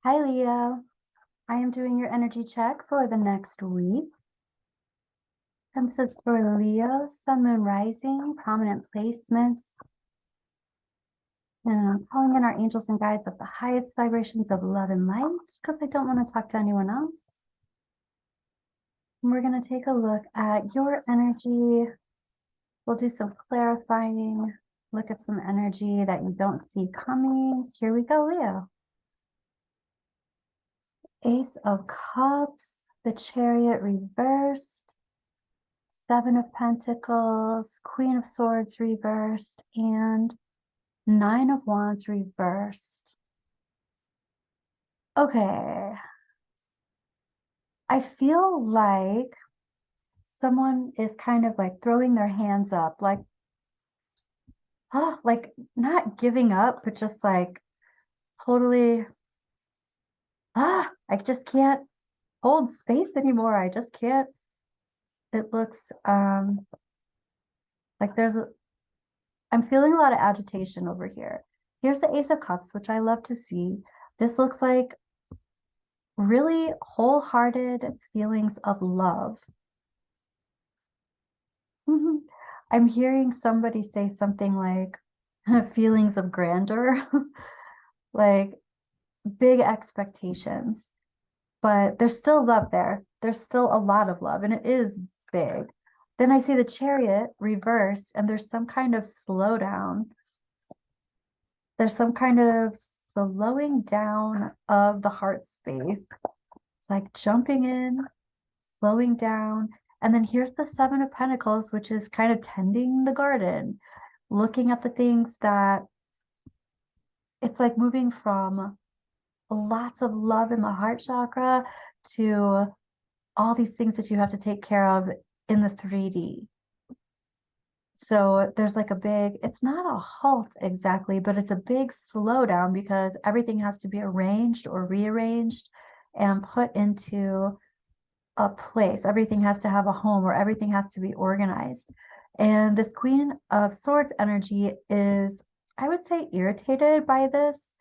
Hi, Leo. I am doing your energy check for the next week. And this is for Leo, Sun, Moon, Rising, prominent placements. And I'm calling in our angels and guides of the highest vibrations of love and light because I don't want to talk to anyone else. And we're going to take a look at your energy. We'll do some clarifying, look at some energy that you don't see coming. Here we go, Leo. Ace of Cups, the Chariot reversed, Seven of Pentacles, Queen of Swords reversed, and Nine of Wands reversed. Okay. I feel like someone is kind of like throwing their hands up, like, oh, like not giving up, but just like totally, I just can't hold space anymore. I just can't. It looks like I'm feeling a lot of agitation over here. Here's the Ace of Cups, which I love to see. This looks like really wholehearted feelings of love. I'm hearing somebody say something like feelings of grandeur, like big expectations, but there's still love there. There's still a lot of love, and it is big. Then I see the Chariot reversed, and there's some kind of slowdown. There's some kind of slowing down of the heart space. It's like jumping in, slowing down. And then here's the Seven of Pentacles, which is kind of tending the garden, looking at the things that it's like moving from lots of love in the heart chakra to all these things that you have to take care of in the 3D. So there's like a big, it's not a halt exactly, but it's a big slowdown because everything has to be arranged or rearranged and put into a place. Everything has to have a home, or everything has to be organized. And this Queen of Swords energy is, I would say, irritated by this.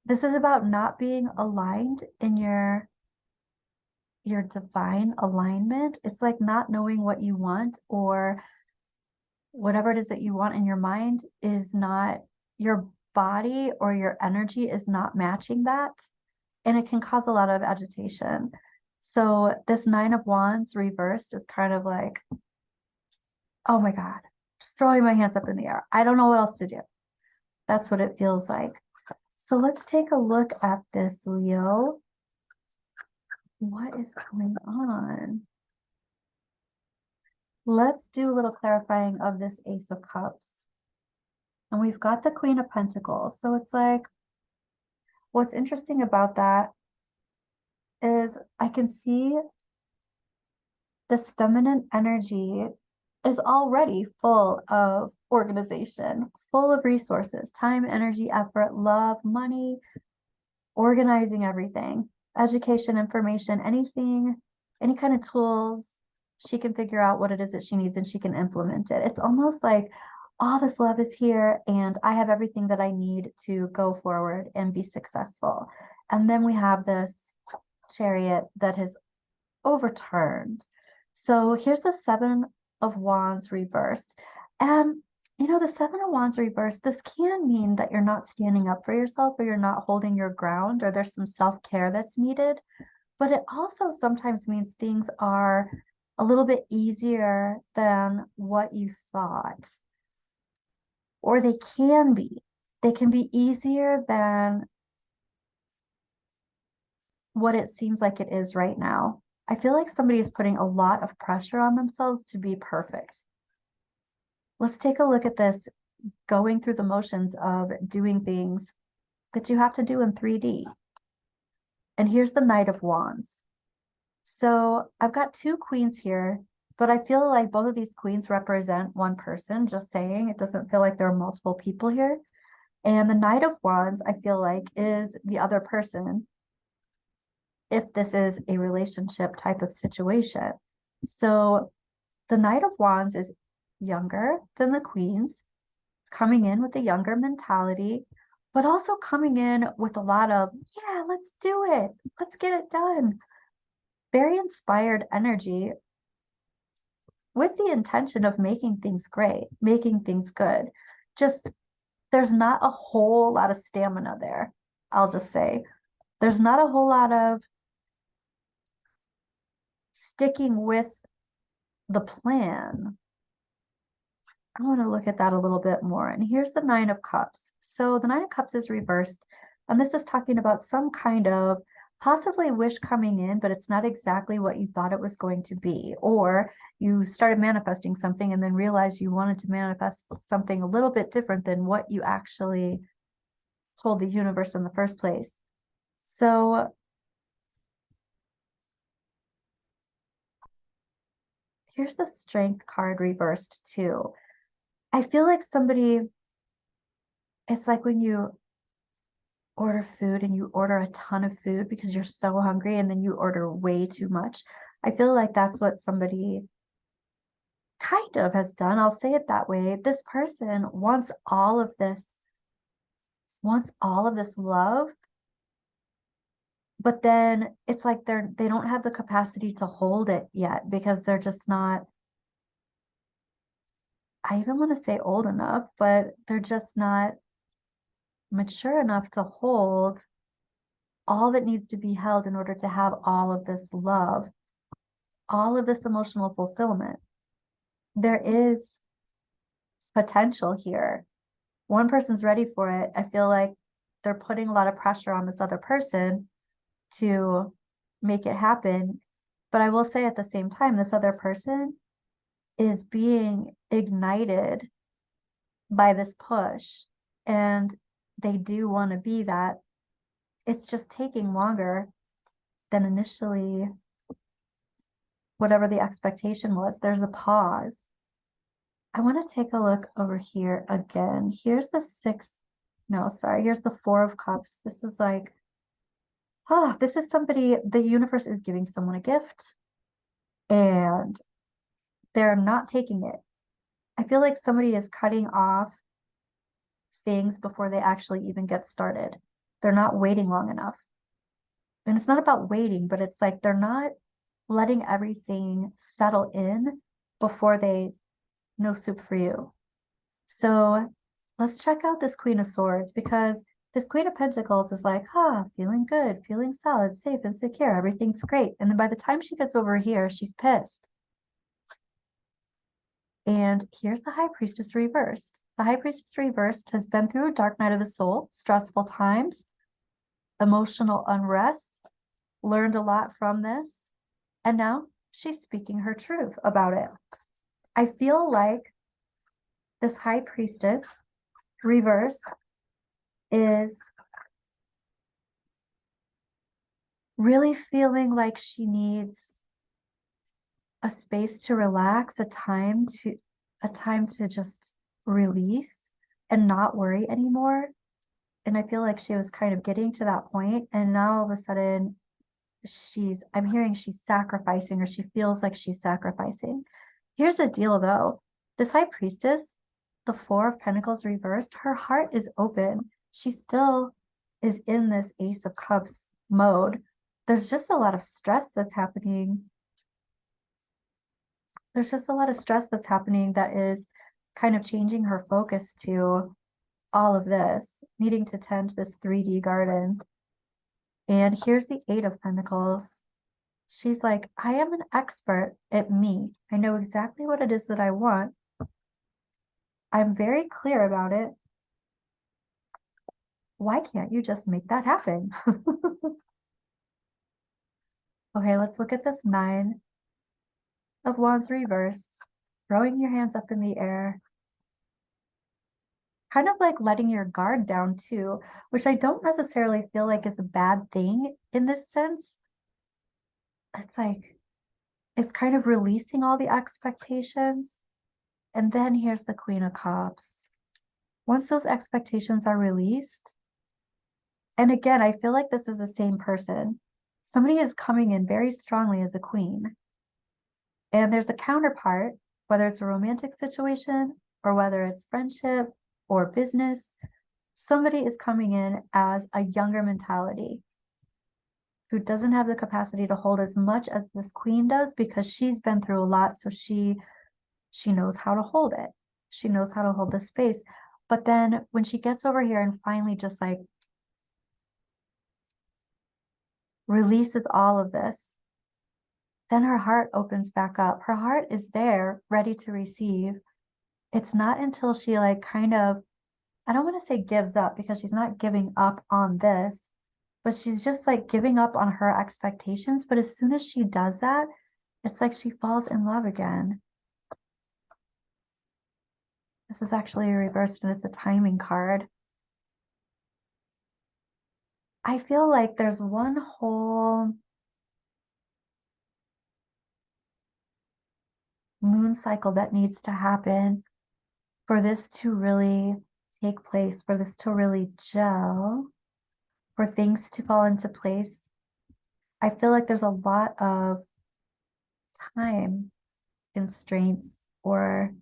This is about not being aligned in your divine alignment. It's like not knowing what you want, or whatever it is that you want in your mind is not, your body or your energy is not matching that. And it can cause a lot of agitation. So this Nine of Wands reversed is kind of like, oh my God, just throwing my hands up in the air. I don't know what else to do. That's what it feels like. So let's take a look at this, Leo. What is going on? Let's do a little clarifying of this Ace of Cups. And we've got the Queen of Pentacles. So it's like, what's interesting about that is I can see this feminine energy is already full of organization, full of resources, time, energy, effort, love, money, organizing everything, education, information, anything, any kind of tools. She can figure out what it is that she needs and she can implement it. It's almost like all this love is here and I have everything that I need to go forward and be successful. And then we have this Chariot that has overturned. So here's the Seven of Wands reversed. And the Seven of Wands reversed, this can mean that you're not standing up for yourself, or you're not holding your ground, or there's some self-care that's needed. But it also sometimes means things are a little bit easier than what you thought. Or they can be. They can be easier than what it seems like it is right now. I feel like somebody is putting a lot of pressure on themselves to be perfect. Let's take a look at this, going through the motions of doing things that you have to do in 3D. And here's the Knight of Wands. So I've got two queens here, but I feel like both of these queens represent one person, just saying. It doesn't feel like there are multiple people here. And the Knight of Wands, I feel like, is the other person, if this is a relationship type of situation. So the Knight of Wands is younger than the queens, coming in with a younger mentality, but also coming in with a lot of, yeah, let's do it. Let's get it done. Very inspired energy with the intention of making things great, making things good. Just there's not a whole lot of stamina there. I'll just say there's not a whole lot of sticking with the plan. I want to look at that a little bit more. And here's the Nine of Cups. So the Nine of Cups is reversed. And this is talking about some kind of possibly wish coming in, but it's not exactly what you thought it was going to be. Or you started manifesting something and then realized you wanted to manifest something a little bit different than what you actually told the universe in the first place. So here's the Strength card reversed too. I feel like somebody, it's like when you order food and you order a ton of food because you're so hungry and then you order way too much. I feel like that's what somebody kind of has done. I'll say it that way. This person wants all of this love, but then it's like they don't have the capacity to hold it yet because they're just not, I even want to say old enough, but they're just not mature enough to hold all that needs to be held in order to have all of this love, all of this emotional fulfillment. There is potential here. One person's ready for it. I feel like they're putting a lot of pressure on this other person to make it happen. But I will say at the same time, this other person is being ignited by this push and they do want to be that. It's just taking longer than initially whatever the expectation was. There's a pause. I want to take a look over here again. Here's the six. No, sorry. Here's the Four of Cups. This is like, oh, this is somebody, the universe is giving someone a gift and they're not taking it. I feel like somebody is cutting off things before they actually even get started. They're not waiting long enough. And it's not about waiting, but it's like they're not letting everything settle in before they no soup for you. So let's check out this Queen of Swords because this Queen of Pentacles is like, feeling good, feeling solid, safe and secure. Everything's great. And then by the time she gets over here, she's pissed. And here's the High Priestess reversed. The High Priestess reversed has been through a dark night of the soul, stressful times, emotional unrest, learned a lot from this. And now she's speaking her truth about it. I feel like this High Priestess reverse is really feeling like she needs a space to relax, a time to just release and not worry anymore. And I feel like she was kind of getting to that point, and now all of a sudden I'm hearing she's sacrificing, or she feels like she's sacrificing. Here's the deal though. This High Priestess, the Four of Pentacles reversed, her heart is open. She still is in this Ace of Cups mode. There's just a lot of stress that's happening. There's just a lot of stress that's happening that is kind of changing her focus to all of this, needing to tend to this 3D garden. And here's the Eight of Pentacles. She's like, I am an expert at me. I know exactly what it is that I want. I'm very clear about it. Why can't you just make that happen? Okay, let's look at this Nine of Wands reversed. Throwing your hands up in the air. Kind of like letting your guard down too, which I don't necessarily feel like is a bad thing in this sense. It's like, it's kind of releasing all the expectations. And then here's the Queen of Cups. Once those expectations are released, and again, I feel like this is the same person. Somebody is coming in very strongly as a queen. And there's a counterpart, whether it's a romantic situation or whether it's friendship or business. somebody is coming in as a younger mentality who doesn't have the capacity to hold as much as this queen does because she's been through a lot. So she knows how to hold it. She knows how to hold the space. But then when she gets over here and finally just like releases all of this, then her heart opens back up. Her heart is there, ready to receive. It's not until she like kind of, I don't want to say gives up because she's not giving up on this, but she's just like giving up on her expectations. But as soon as she does that, it's like she falls in love again. This is actually reversed and it's a timing card. I feel like there's one whole moon cycle that needs to happen for this to really take place, for this to really gel, for things to fall into place. I feel like there's a lot of time constraints or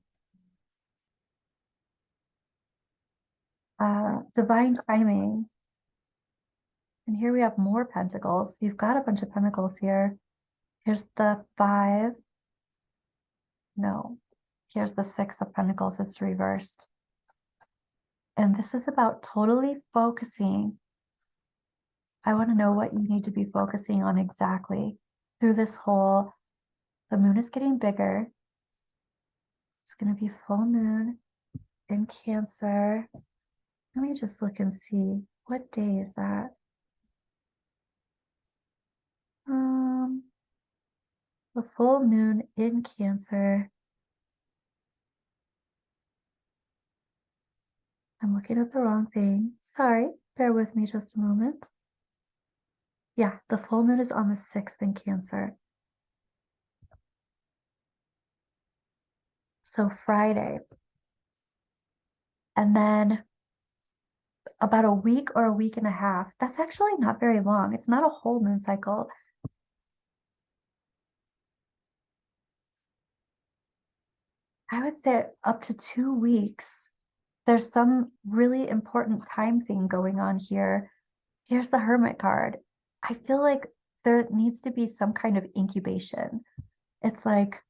divine timing. And here we have more pentacles. You've got a bunch of pentacles here. Here's the five. No, here's the six of pentacles. It's reversed. And this is about totally focusing. I want to know what you need to be focusing on exactly through this whole, the moon is getting bigger. It's going to be full moon in Cancer. Let me just look and see, what day is that? The full moon in Cancer. I'm looking at the wrong thing. Sorry, bear with me just a moment. Yeah, the full moon is on the 6th in Cancer. So Friday. And then about a week or a week and a half. That's actually not very long. It's not a whole moon cycle. I would say up to 2 weeks. There's some really important time thing going on here. Here's the Hermit card. I feel like there needs to be some kind of incubation. It's like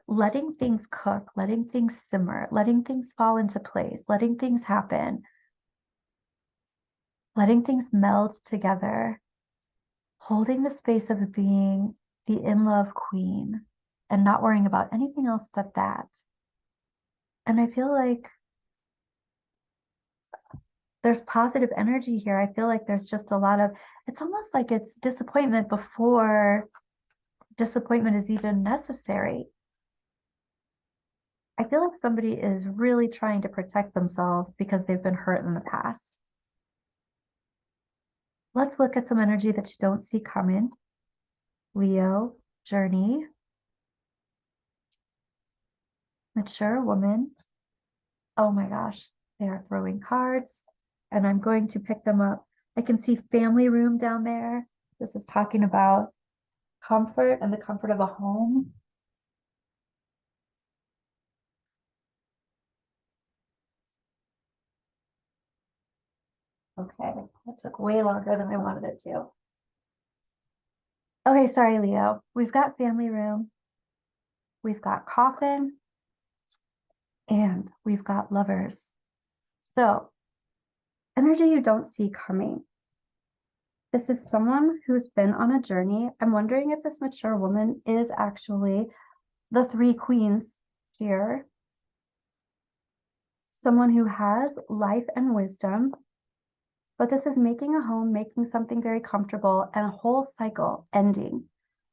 letting things cook, letting things simmer, letting things fall into place, letting things happen, letting things meld together, holding the space of being the in love queen and not worrying about anything else but that. And I feel like there's positive energy here. I feel like there's just a lot of, it's almost like it's disappointment before disappointment is even necessary. I feel like somebody is really trying to protect themselves because they've been hurt in the past. Let's look at some energy that you don't see coming. Leo, journey, mature woman. Oh my gosh, they are throwing cards and I'm going to pick them up. I can see family room down there. This is talking about comfort and the comfort of a home. Okay, that took way longer than I wanted it to. Okay, sorry, Leo. We've got family room, we've got coffin, and we've got lovers. So, energy you don't see coming. This is someone who's been on a journey. I'm wondering if this mature woman is actually the three queens here. Someone who has life and wisdom, but this is making a home, making something very comfortable, and a whole cycle ending.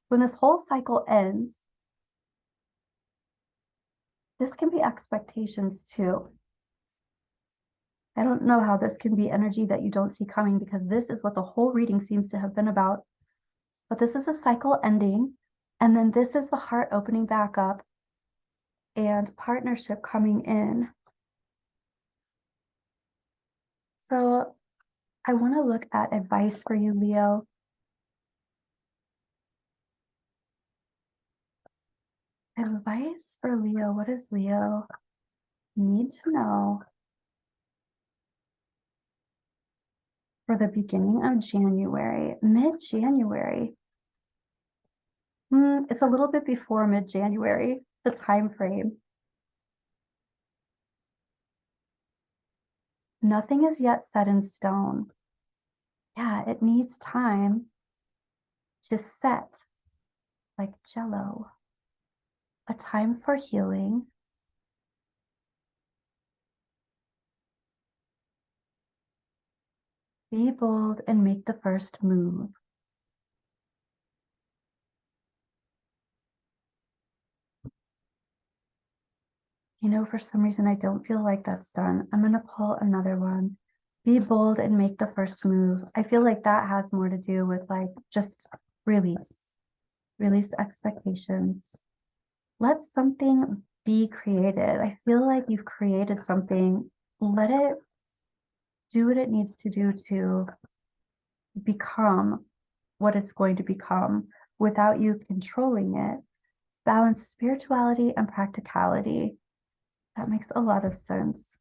When this whole cycle ends, this can be expectations too. I don't know how this can be energy that you don't see coming because this is what the whole reading seems to have been about. But this is a cycle ending, and then this is the heart opening back up and partnership coming in. So I want to look at advice for you, Leo. Advice for Leo. What does Leo need to know for the beginning of January, mid-January. It's a little bit before mid-January, the time frame. Nothing is yet set in stone. Yeah, it needs time to set like jello. A time for healing. Be bold and make the first move. You know, for some reason, I don't feel like that's done. I'm going to pull another one. Be bold and make the first move. I feel like that has more to do with like just release, release expectations. Let something be created. I feel like you've created something. Let it do what it needs to do to become what it's going to become without you controlling it. Balance spirituality and practicality. That makes a lot of sense.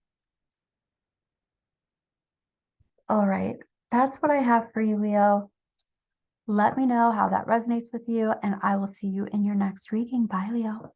All right, that's what I have for you, Leo. Let me know how that resonates with you, and I will see you in your next reading. Bye, Leo.